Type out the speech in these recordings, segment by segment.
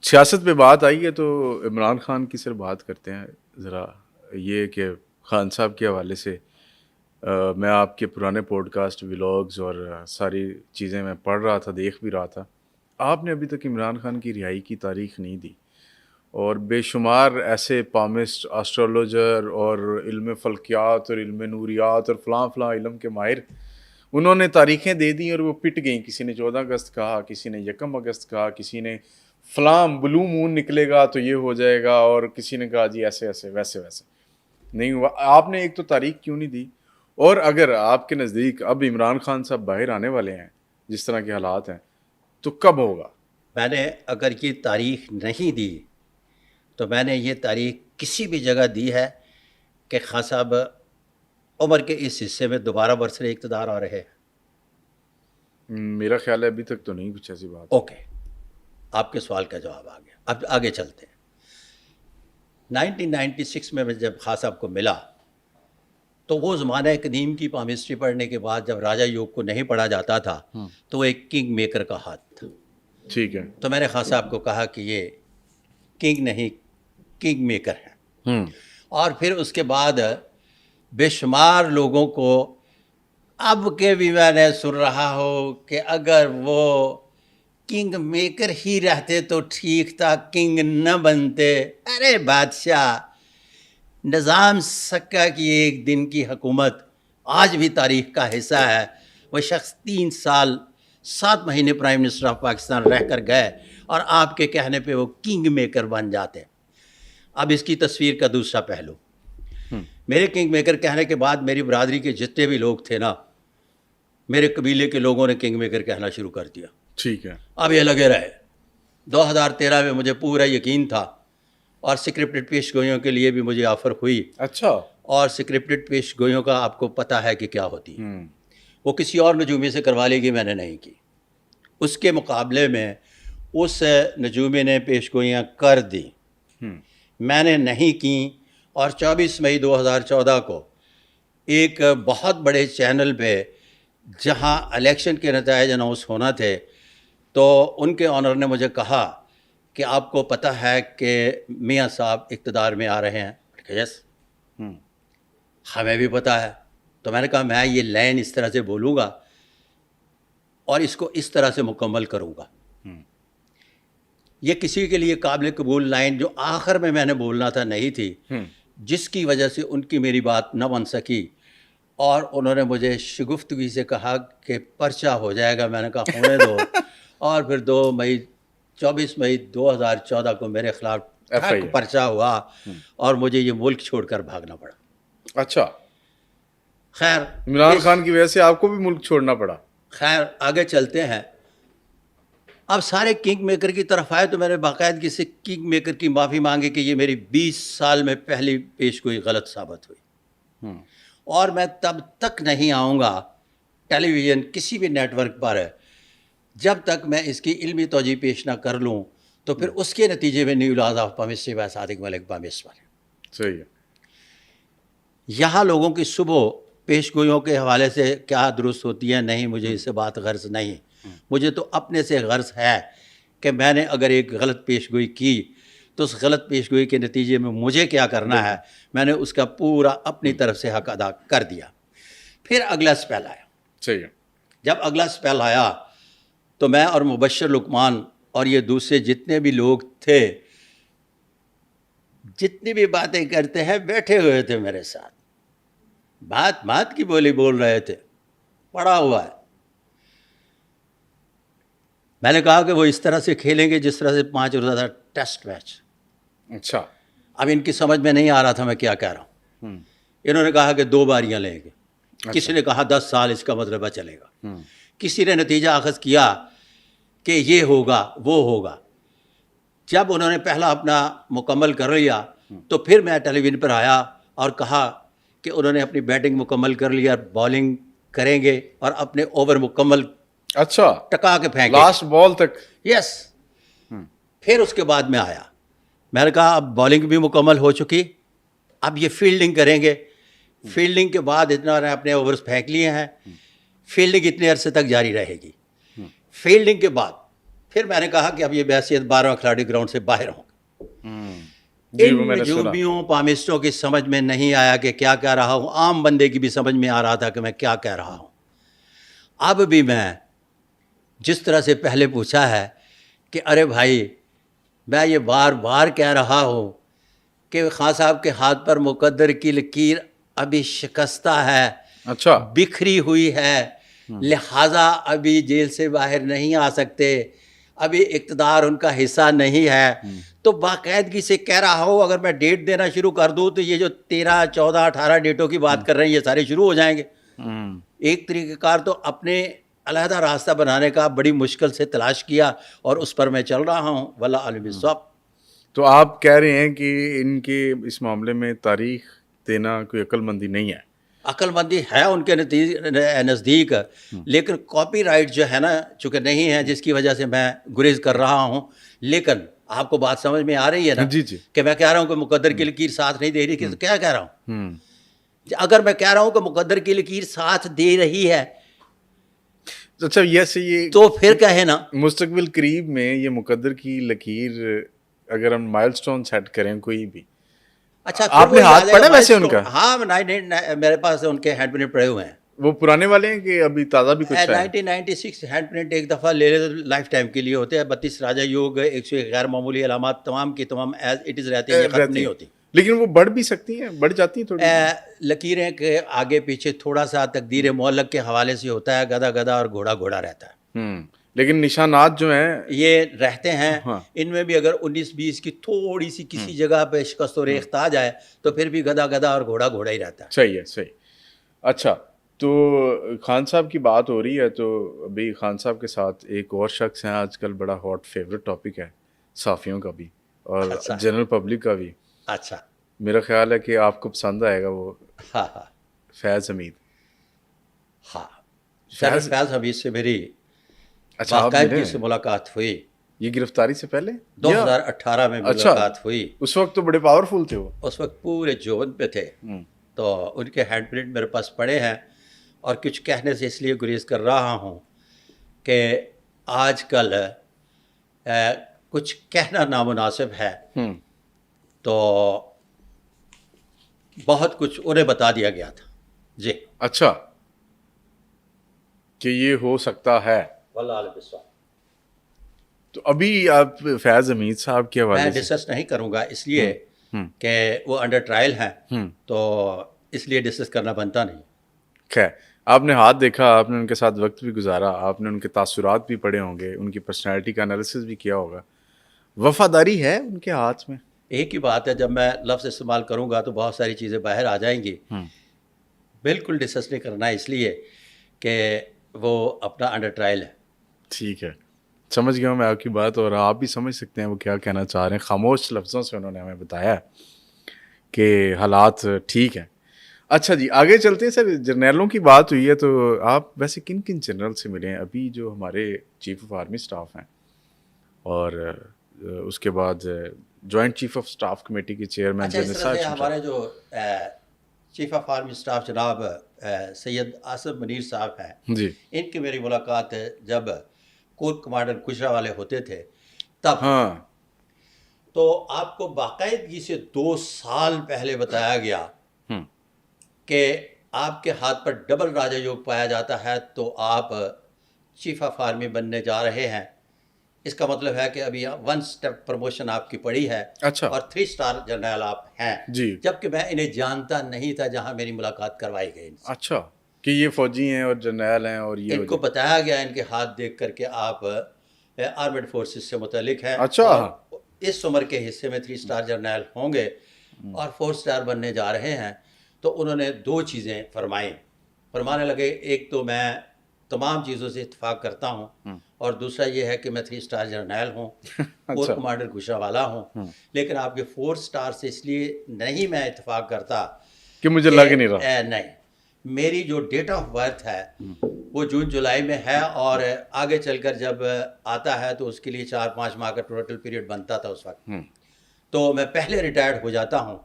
سیاست پہ بات آئی ہے تو عمران خان کی سر بات کرتے ہیں ذرا. یہ کہ خان صاحب کے حوالے سے میں آپ کے پرانے پوڈ کاسٹ ولاگز اور ساری چیزیں میں پڑھ رہا تھا، دیکھ بھی رہا تھا. آپ نے ابھی تک عمران خان کی رہائی کی تاریخ نہیں دی، اور بے شمار ایسے پامسٹ آسٹرولوجر اور علم فلکیات اور علم نوریات اور فلاں فلاں علم کے ماہر انہوں نے تاریخیں دے دیں اور وہ پٹ گئیں. کسی نے 14 اگست کہا، کسی نے 1 اگست کہا، کسی نے فلاں بلو مون نکلے گا تو یہ ہو جائے گا، اور کسی نے کہا جی ایسے ایسے ویسے ویسے. نہیں ہوا. آپ نے ایک تو تاریخ کیوں نہیں دی؟ اور اگر آپ کے نزدیک اب عمران خان صاحب باہر آنے والے ہیں جس طرح کے حالات ہیں تو کب ہوگا؟ میں نے اگر یہ تاریخ نہیں دی تو میں نے یہ تاریخ کسی بھی جگہ دی ہے کہ خان صاحب عمر کے اس حصے میں دوبارہ برسر اقتدار آ رہے ہیں. میرا خیال ہے ابھی تک تو نہیں کچھ ایسی بات. اوکے، آپ کے سوال کا جواب آ گیا. اب آگے چلتے ہیں. 1996 میں جب خان صاحب کو ملا تو وہ زمانہ قدیم کی پامسٹری پڑھنے کے بعد جب راجا یوگ کو نہیں پڑھا جاتا تھا تو وہ ایک کنگ میکر کا ہاتھ تھا. ٹھیک ہے. تو میں نے خان صاحب کو کہا کہ یہ کنگ نہیں کنگ میکر ہے. اور پھر اس کے بعد بے شمار لوگوں کو اب کے بھی میں نے سن رہا ہو کہ اگر وہ کنگ میکر ہی رہتے تو ٹھیک تھا، کنگ نہ بنتے. ارے بادشاہ، نظام سکہ کی ایک دن کی حکومت آج بھی تاریخ کا حصہ ہے. وہ شخص 3 سال 7 مہینے پرائم منسٹر آف پاکستان رہ کر گئے اور آپ کے کہنے پہ وہ کنگ میکر بن جاتے. اب اس کی تصویر کا دوسرا پہلو، میرے کنگ میکر کہنے کے بعد میری برادری کے جتنے بھی لوگ تھے نا، میرے قبیلے کے لوگوں نے کنگ میکر کہنا شروع کر دیا. ٹھیک ہے. اب یہ لگے رہے. 2013 میں مجھے پورا یقین تھا اور سکرپٹڈ پیش گوئیوں کے لیے بھی مجھے آفر ہوئی. اچھا. اور سکرپٹڈ پیش گوئیوں کا آپ کو پتہ ہے کہ کیا ہوتی ہے. وہ کسی اور نجومی سے کروا لے گی، میں نے نہیں کی. اس کے مقابلے میں اس نجومی نے پیش گوئیاں کر دی، میں نے نہیں کی. اور 24 مئی 2014 کو ایک بہت بڑے چینل پہ جہاں الیکشن کے نتائج اناؤنس ہونا تھے تو ان کے آنر نے مجھے کہا کہ آپ کو پتہ ہے کہ میاں صاحب اقتدار میں آ رہے ہیں. یس، ہمیں بھی پتہ ہے. تو میں نے کہا میں یہ لائن اس طرح سے بولوں گا اور اس کو اس طرح سے مکمل کروں گا. یہ کسی کے لیے قابل قبول لائن جو آخر میں نے بولنا تھا نہیں تھی، جس کی وجہ سے ان کی میری بات نہ بن سکی اور انہوں نے مجھے شگفتگی سے کہا کہ پرچہ ہو جائے گا. میں نے کہا ہونے دو. اور پھر 24 مئی 2014 کو میرے خلاف پرچہ ہوا اور مجھے یہ ملک چھوڑ کر بھاگنا پڑا. اچھا. خیر، عمران خان کی وجہ سے آپ کو بھی ملک چھوڑنا پڑا. خیر آگے چلتے ہیں. اب سارے کنگ میکر کی طرف آئے تو میں نے باقاعدگی سے کنگ میکر کی معافی مانگی کہ یہ میری 20 سال میں پہلی پیش گوئی غلط ثابت ہوئی اور میں تب تک نہیں آؤں گا ٹیلی ویژن کسی بھی نیٹ ورک پر جب تک میں اس کی علمی توجہ پیش نہ کر لوں. تو پھر اس کے نتیجے میں new laws of palmistry by Sadiq Malik palmist والے. صحیح ہے. یہاں لوگوں کی صبح پیش گوئیوں کے حوالے سے کیا درست ہوتی ہے نہیں، مجھے اس سے بات غرض نہیں. مجھے تو اپنے سے غرض ہے کہ میں نے اگر ایک غلط پیش گوئی کی تو اس غلط پیش گوئی کے نتیجے میں مجھے کیا کرنا ہے، میں نے اس کا پورا اپنی طرف سے حق ادا کر دیا. پھر اگلا سپیل آیا. صحیح ہے. جب اگلا سپیل آیا تو میں اور مبشر لقمان اور یہ دوسرے جتنے بھی لوگ تھے، جتنی بھی باتیں کرتے ہیں، بیٹھے ہوئے تھے میرے ساتھ، بات کی بولی بول رہے تھے، پڑا ہوا ہے. میں نے کہا کہ وہ اس طرح سے کھیلیں گے جس طرح سے 5 روزہ ٹیسٹ میچ. اچھا. اب ان کی سمجھ میں نہیں آ رہا تھا میں کیا کہہ رہا ہوں. انہوں نے کہا کہ 2 باریاں لیں گے. کسی نے کہا 10 سال اس کا مطلب چلے گا. کسی نے نتیجہ اخذ کیا کہ یہ ہوگا وہ ہوگا. جب انہوں نے پہلا اپنا مکمل کر لیا تو پھر میں ٹیلی ویژن پر آیا اور کہا کہ انہوں نے اپنی بیٹنگ مکمل کر لیا، بالنگ کریں گے اور اپنے اوور مکمل اچھا ٹکا کے پھینکے لاسٹ بال تک. یس. پھر اس کے بعد میں آیا، میں نے کہا اب بالنگ بھی مکمل ہو چکی، اب یہ فیلڈنگ کریں گے. فیلڈنگ کے بعد اتنا نے اپنے اوورز پھینک لیے ہیں، فیلڈنگ اتنے عرصے تک جاری رہے گی. فیلڈنگ کے بعد پھر میں نے کہا کہ اب یہ بحیثیت 12واں کھلاڑی گراؤنڈ سے باہر ہوں. جی وہ میں ان نے سنا. نجومیوں پامسٹوں کی سمجھ میں نہیں آیا کہ کیا کہہ رہا ہوں. عام بندے کی بھی سمجھ میں آ رہا تھا کہ میں کیا کہہ رہا ہوں. اب بھی میں جس طرح سے پہلے پوچھا ہے کہ ارے بھائی میں یہ بار بار کہہ رہا ہوں کہ خان صاحب کے ہاتھ پر مقدر کی لکیر ابھی شکستہ ہے, اچھا بکھری ہوئی ہے, لہٰذا ابھی جیل سے باہر نہیں آ سکتے, ابھی اقتدار ان کا حصہ نہیں ہے. تو باقاعدگی سے کہہ رہا ہوں اگر میں ڈیٹ دینا شروع کر دوں تو یہ جو 13, 14, 18 ڈیٹوں کی بات کر رہے ہیں یہ سارے شروع ہو جائیں گے. ایک طریقہ کار تو اپنے علیحدہ راستہ بنانے کا بڑی مشکل سے تلاش کیا اور اس پر میں چل رہا ہوں. واللہ عالم بالصواب. تو آپ کہہ رہے ہیں کہ ان کے اس معاملے میں تاریخ دینا کوئی عقل مندی نہیں ہے؟ عقل مندی ہے ان کے نزدیک, لیکن کاپی رائٹ جو ہے نا چونکہ نہیں ہے, جس کی وجہ سے میں گریز کر رہا ہوں. لیکن آپ کو بات سمجھ میں آ رہی ہے نا جی جی. کہ میں کہہ رہا ہوں کہ مقدر کی لکیر ساتھ نہیں دے رہی, کہ کیا کہہ رہا ہوں. اگر میں کہہ رہا ہوں کہ مقدر کی لکیر ساتھ دے رہی ہے اچھا یہ تو پھر کہے نا مستقبل قریب میں یہ مقدر کی لکیر اگر ہم مائل سٹون سیٹ کریں کوئی بھی. اچھا آپ نے ہاتھ پڑھا ویسے ان کا؟ ہاں میرے پاس ان کے ہینڈ پرنٹ پڑے ہوئے ہیں. وہ پرانے والے ہیں کہ ابھی تازہ بھی کچھ ہے؟ 1996 ہینڈ پرنٹ ایک دفعہ لے لے تو لائف ٹائم کے لیے ہوتے ہیں. 32 راجہ یوگ 101 غیر معمولی علامات تمام کی تمام ایز اٹ از رہتے ہیں, یہ ختم نہیں ہوتی. لیکن وہ بڑھ بھی سکتی ہیں, بڑھ جاتی ہیں تھوڑی لکیریں کے آگے پیچھے تھوڑا سا تقدیر معلق کے حوالے سے ہوتا ہے, گدا گدا اور گھوڑا گھوڑا رہتا ہے. لیکن نشانات جو ہیں یہ رہتے ہیں. ان میں بھی اگر 19-20 کی تھوڑی سی کسی جگہ پہ شکست و ریخت آ جائے تو پھر بھی گدا گدا اور گھوڑا گھوڑا ہی رہتا ہے. صحیح ہے, صحیح. اچھا تو خان صاحب کی بات ہو رہی ہے تو ابھی خان صاحب کے ساتھ ایک اور شخص ہیں آج کل, بڑا ہاٹ فیوریٹ ٹاپک ہے صحافیوں کا بھی اور جنرل پبلک کا بھی. اچھا میرا خیال ہے کہ آپ کو پسند آئے گا وہ. ہاں ہاں فیض حمید. ہاں فیض حمید سے میری اچھا باقاعدگی سے ملاقات ہوئی. یہ گرفتاری سے پہلے 2018 میں ملاقات ہوئی. اس وقت تو بڑے پاورفل تھے وہ, اس وقت پورے جوبن پہ تھے. تو ان کے ہینڈ پرنٹ میرے پاس پڑے ہیں اور کچھ کہنے سے اس لیے گریز کر رہا ہوں کہ آج کل کچھ کہنا نامناسب ہے. تو بہت کچھ انہیں بتا دیا گیا تھا. جی اچھا کہ یہ ہو سکتا ہے. واللہ عالم بالصواب. تو ابھی آپ فیض حمید صاحب کے حوالے میں ڈسکس نہیں کروں گا اس لیے کہ وہ انڈر ٹرائل ہیں, تو اس لیے ڈسکس کرنا بنتا نہیں. خیر, آپ نے ہاتھ دیکھا, آپ نے ان کے ساتھ وقت بھی گزارا, آپ نے ان کے تاثرات بھی پڑھے ہوں گے, ان کی پرسنالٹی کا انالیسس بھی کیا ہوگا. وفاداری ہے ان کے ہاتھ میں؟ ایک ہی بات ہے, جب میں لفظ استعمال کروں گا تو بہت ساری چیزیں باہر آ جائیں گی. بالکل ڈسکس نہیں کرنا ہے اس لیے کہ وہ اپنا انڈر ٹرائل ہے. ٹھیک ہے, سمجھ گیا ہوں میں آپ کی بات, اور آپ بھی سمجھ سکتے ہیں وہ کیا کہنا چاہ رہے ہیں. خاموش لفظوں سے انہوں نے ہمیں بتایا کہ حالات ٹھیک ہیں. اچھا جی آگے چلتے ہیں. سر جرنیلوں کی بات ہوئی ہے تو آپ ویسے کن کن جنرل سے ملے ہیں؟ ابھی جو ہمارے چیف آف آرمی اسٹاف ہیں اور اس کے بعد joint chief of staff committee کے چیئرمین ہمارے جو چیف آف آرمی اسٹاف جناب سید آصف منیر صاحب ہیں جی, ان کی میری ملاقات جب کور کمانڈر گجرا والے ہوتے تھے تب. ہاں تو آپ کو باقاعدگی سے 2 سال پہلے بتایا گیا کہ آپ کے ہاتھ پر ڈبل راجہ یوگ پایا جاتا ہے تو آپ چیف آف آرمی بننے جا رہے ہیں. اس کا مطلب ہے کہ ابھی 1 سٹیپ پروموشن آپ کی پڑی ہے. اچھا. اور 3 اسٹار جنرل آپ ہیں جی, جبکہ میں انہیں جانتا نہیں تھا جہاں میری ملاقات کروائی گئی. اچھا کہ یہ فوجی ہیں اور جرنیل ہیں, اور یہ ان کو بتایا گیا ان کے ہاتھ دیکھ کر کے آپ آرمڈ فورسز سے متعلق ہیں. اچھا. اور اس عمر کے حصے میں 3 اسٹار جرنیل ہوں گے اور 4 اسٹار بننے جا رہے ہیں. تو انہوں نے 2 چیزیں فرمانے لگے. ایک تو میں تمام چیزوں سے اتفاق کرتا ہوں, اور دوسرا یہ ہے کہ میں 3 اسٹار جرنیل ہوں, کور کمانڈر گجرا والا ہوں, لیکن آپ کے 4 اسٹار سے اس لیے نہیں میں اتفاق کرتا کہ مجھے لگ نہیں رہا. نہیں, میری جو ڈیٹ آف برتھ ہے وہ جون جولائی میں ہے, اور آگے چل کر جب آتا ہے تو اس کے لیے 4-5 ماہ کا ٹوٹل پیریڈ بنتا تھا اس وقت. تو میں پہلے ریٹائرڈ ہو جاتا ہوں,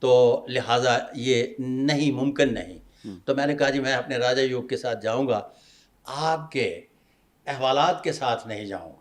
تو لہٰذا یہ نہیں, ممکن نہیں. تو میں نے کہا جی میں اپنے راجہ یوگ کے ساتھ جاؤں گا, آپ کے احوالات کے ساتھ نہیں جاؤں گا.